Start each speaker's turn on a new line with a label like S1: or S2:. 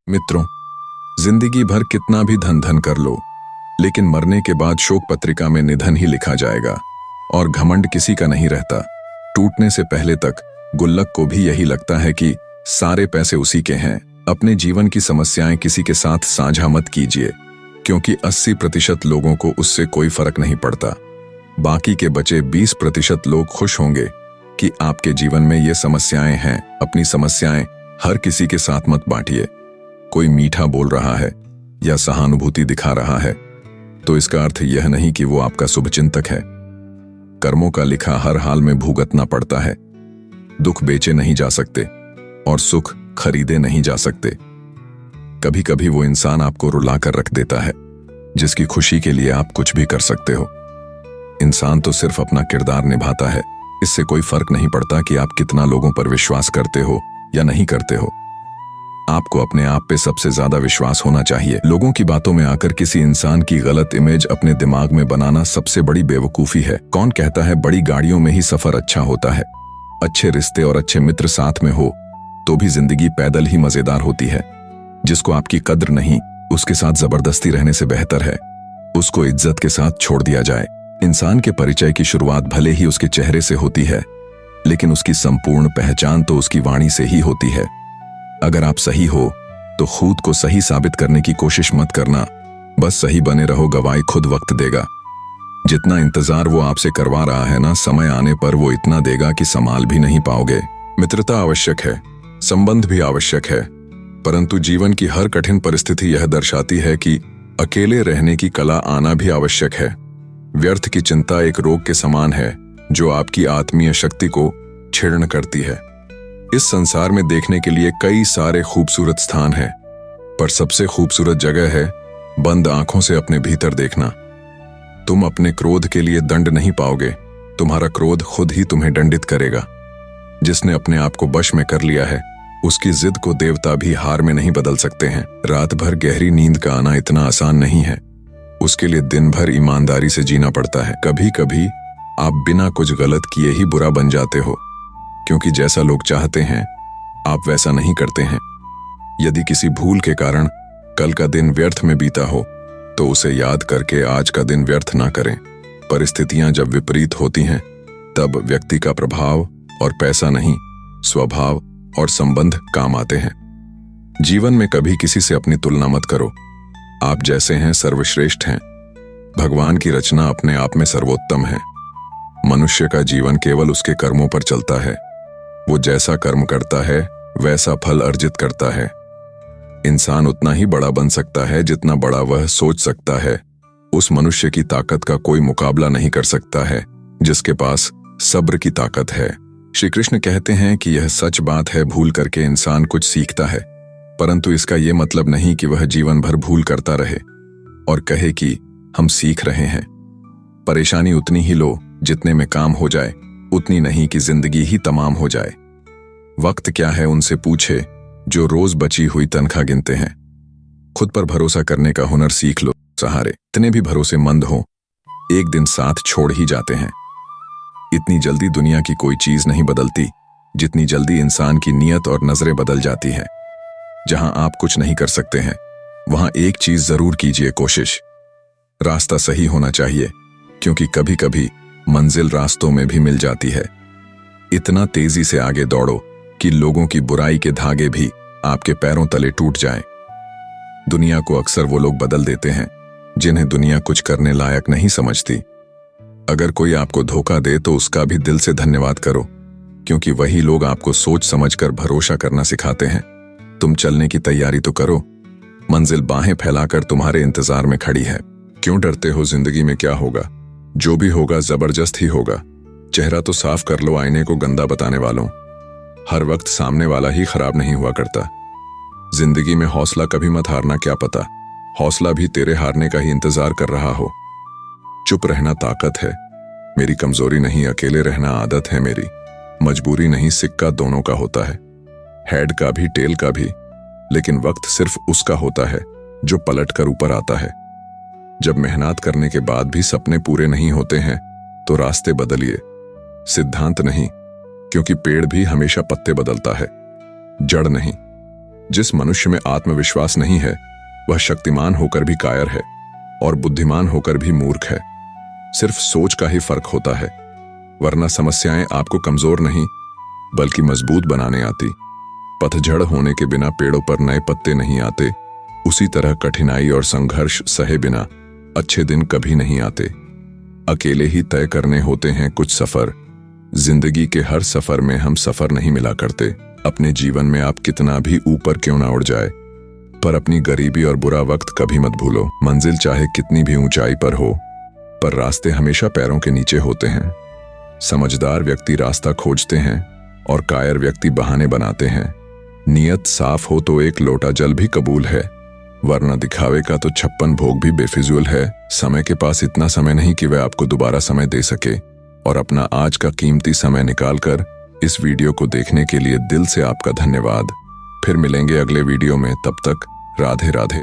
S1: मित्रों, जिंदगी भर कितना भी धन धन कर लो, लेकिन मरने के बाद शोक पत्रिका में निधन ही लिखा जाएगा। और घमंड किसी का नहीं रहता। टूटने से पहले तक गुल्लक को भी यही लगता है कि सारे पैसे उसी के हैं। अपने जीवन की समस्याएं किसी के साथ साझा मत कीजिए, क्योंकि 80% लोगों को उससे कोई फर्क नहीं पड़ता। बाकी के बचे 20% लोग खुश होंगे कि आपके जीवन में ये समस्याएं हैं। अपनी समस्याएं हर किसी के साथ मत बांटिए। कोई मीठा बोल रहा है या सहानुभूति दिखा रहा है तो इसका अर्थ यह नहीं कि वो आपका शुभचिंतक है। कर्मों का लिखा हर हाल में भुगतना पड़ता है। दुख बेचे नहीं जा सकते और सुख खरीदे नहीं जा सकते। कभी कभी वो इंसान आपको रुलाकर रख देता है जिसकी खुशी के लिए आप कुछ भी कर सकते हो। इंसान तो सिर्फ अपना किरदार निभाता है। इससे कोई फर्क नहीं पड़ता कि आप कितना लोगों पर विश्वास करते हो या नहीं करते हो। आपको अपने आप पे सबसे ज्यादा विश्वास होना चाहिए। लोगों की बातों में आकर किसी इंसान की गलत इमेज अपने दिमाग में बनाना सबसे बड़ी बेवकूफी है। कौन कहता है बड़ी गाड़ियों में ही सफर अच्छा होता है? अच्छे रिश्ते और अच्छे मित्र साथ में हो तो भी जिंदगी पैदल ही मजेदार होती है। जिसको आपकी कद्र नहीं, उसके साथ जबरदस्ती रहने से बेहतर है उसको इज्जत के साथ छोड़ दिया जाए। इंसान के परिचय की शुरुआत भले ही उसके चेहरे से होती है, लेकिन उसकी संपूर्ण पहचान तो उसकी वाणी से ही होती है। अगर आप सही हो तो खुद को सही साबित करने की कोशिश मत करना। बस सही बने रहो, गवाही खुद वक्त देगा। जितना इंतजार वो आपसे करवा रहा है ना, समय आने पर वो इतना देगा कि संभाल भी नहीं पाओगे। मित्रता आवश्यक है, संबंध भी आवश्यक है, परंतु जीवन की हर कठिन परिस्थिति यह दर्शाती है कि अकेले रहने की कला आना भी आवश्यक है। व्यर्थ की चिंता एक रोग के समान है जो आपकी आत्मीय शक्ति को क्षीण करती है। इस संसार में देखने के लिए कई सारे खूबसूरत स्थान हैं, पर सबसे खूबसूरत जगह है बंद आंखों से अपने भीतर देखना। तुम अपने क्रोध के लिए दंड नहीं पाओगे, तुम्हारा क्रोध खुद ही तुम्हें दंडित करेगा। जिसने अपने आप को वश में कर लिया है उसकी जिद को देवता भी हार में नहीं बदल सकते हैं। रात भर गहरी नींद का आना इतना आसान नहीं है, उसके लिए दिन भर ईमानदारी से जीना पड़ता है। कभी कभी आप बिना कुछ गलत किए ही बुरा बन जाते हो, क्योंकि जैसा लोग चाहते हैं आप वैसा नहीं करते हैं। यदि किसी भूल के कारण कल का दिन व्यर्थ में बीता हो तो उसे याद करके आज का दिन व्यर्थ ना करें। परिस्थितियां जब विपरीत होती हैं तब व्यक्ति का प्रभाव और पैसा नहीं, स्वभाव और संबंध काम आते हैं। जीवन में कभी किसी से अपनी तुलना मत करो। आप जैसे हैं सर्वश्रेष्ठ हैं। भगवान की रचना अपने आप में सर्वोत्तम है। मनुष्य का जीवन केवल उसके कर्मों पर चलता है। वो जैसा कर्म करता है वैसा फल अर्जित करता है। इंसान उतना ही बड़ा बन सकता है जितना बड़ा वह सोच सकता है। उस मनुष्य की ताकत का कोई मुकाबला नहीं कर सकता है जिसके पास सब्र की ताकत है। श्री कृष्ण कहते हैं कि यह सच बात है, भूल करके इंसान कुछ सीखता है, परंतु इसका यह मतलब नहीं कि वह जीवन भर भूल करता रहे और कहे कि हम सीख रहे हैं। परेशानी उतनी ही लो जितने में काम हो जाए, उतनी नहीं कि जिंदगी ही तमाम हो जाए। वक्त क्या है उनसे पूछे जो रोज बची हुई तनख्वाह गिनते हैं। खुद पर भरोसा करने का हुनर सीख लो। सहारे इतने भी भरोसेमंद हो, एक दिन साथ छोड़ ही जाते हैं। इतनी जल्दी दुनिया की कोई चीज नहीं बदलती जितनी जल्दी इंसान की नीयत और नजरें बदल जाती हैं। जहां आप कुछ नहीं कर सकते हैं वहां एक चीज जरूर कीजिए, कोशिश। रास्ता सही होना चाहिए, क्योंकि कभी कभी मंजिल रास्तों में भी मिल जाती है। इतना तेजी से आगे दौड़ो कि लोगों की बुराई के धागे भी आपके पैरों तले टूट जाएं। दुनिया को अक्सर वो लोग बदल देते हैं जिन्हें दुनिया कुछ करने लायक नहीं समझती। अगर कोई आपको धोखा दे तो उसका भी दिल से धन्यवाद करो, क्योंकि वही लोग आपको सोच समझकर भरोसा करना सिखाते हैं। तुम चलने की तैयारी तो करो, मंजिल बाहें फैलाकर तुम्हारे इंतजार में खड़ी है। क्यों डरते हो? जिंदगी में क्या होगा? जो भी होगा जबरदस्त ही होगा। चेहरा तो साफ कर लो आईने को गंदा बताने वालों। हर वक्त सामने वाला ही खराब नहीं हुआ करता। जिंदगी में हौसला कभी मत हारना, क्या पता हौसला भी तेरे हारने का ही इंतजार कर रहा हो। चुप रहना ताकत है, मेरी कमजोरी नहीं। अकेले रहना आदत है मेरी, मजबूरी नहीं। सिक्का दोनों का होता है, हेड का भी टेल का भी, लेकिन वक्त सिर्फ उसका होता है जो पलट कर ऊपर आता है। जब मेहनत करने के बाद भी सपने पूरे नहीं होते हैं तो रास्ते बदलिए, सिद्धांत नहीं, क्योंकि पेड़ भी हमेशा पत्ते बदलता है, जड़ नहीं। जिस मनुष्य में आत्मविश्वास नहीं है वह शक्तिमान होकर भी कायर है और बुद्धिमान होकर भी मूर्ख है। सिर्फ सोच का ही फर्क होता है, वरना समस्याएं आपको कमजोर नहीं बल्कि मजबूत बनाने आती। पतझड़ होने के बिना पेड़ों पर नए पत्ते नहीं आते, उसी तरह कठिनाई और संघर्ष सहे बिना अच्छे दिन कभी नहीं आते। अकेले ही तय करने होते हैं कुछ सफर। जिंदगी के हर सफर में हम सफर नहीं मिला करते। अपने जीवन में आप कितना भी ऊपर क्यों ना उड़ जाए, पर अपनी गरीबी और बुरा वक्त कभी मत भूलो। मंजिल चाहे कितनी भी ऊंचाई पर हो, पर रास्ते हमेशा पैरों के नीचे होते हैं। समझदार व्यक्ति रास्ता खोजते हैं और कायर व्यक्ति बहाने बनाते हैं। नियत साफ हो तो एक लोटा जल भी कबूल है, वरना दिखावे का तो 56 भोग भी बेफिजूल है। समय के पास इतना समय नहीं कि वह आपको दोबारा समय दे सके, और अपना आज का कीमती समय निकालकर इस वीडियो को देखने के लिए दिल से आपका धन्यवाद। फिर मिलेंगे अगले वीडियो में, तब तक राधे राधे।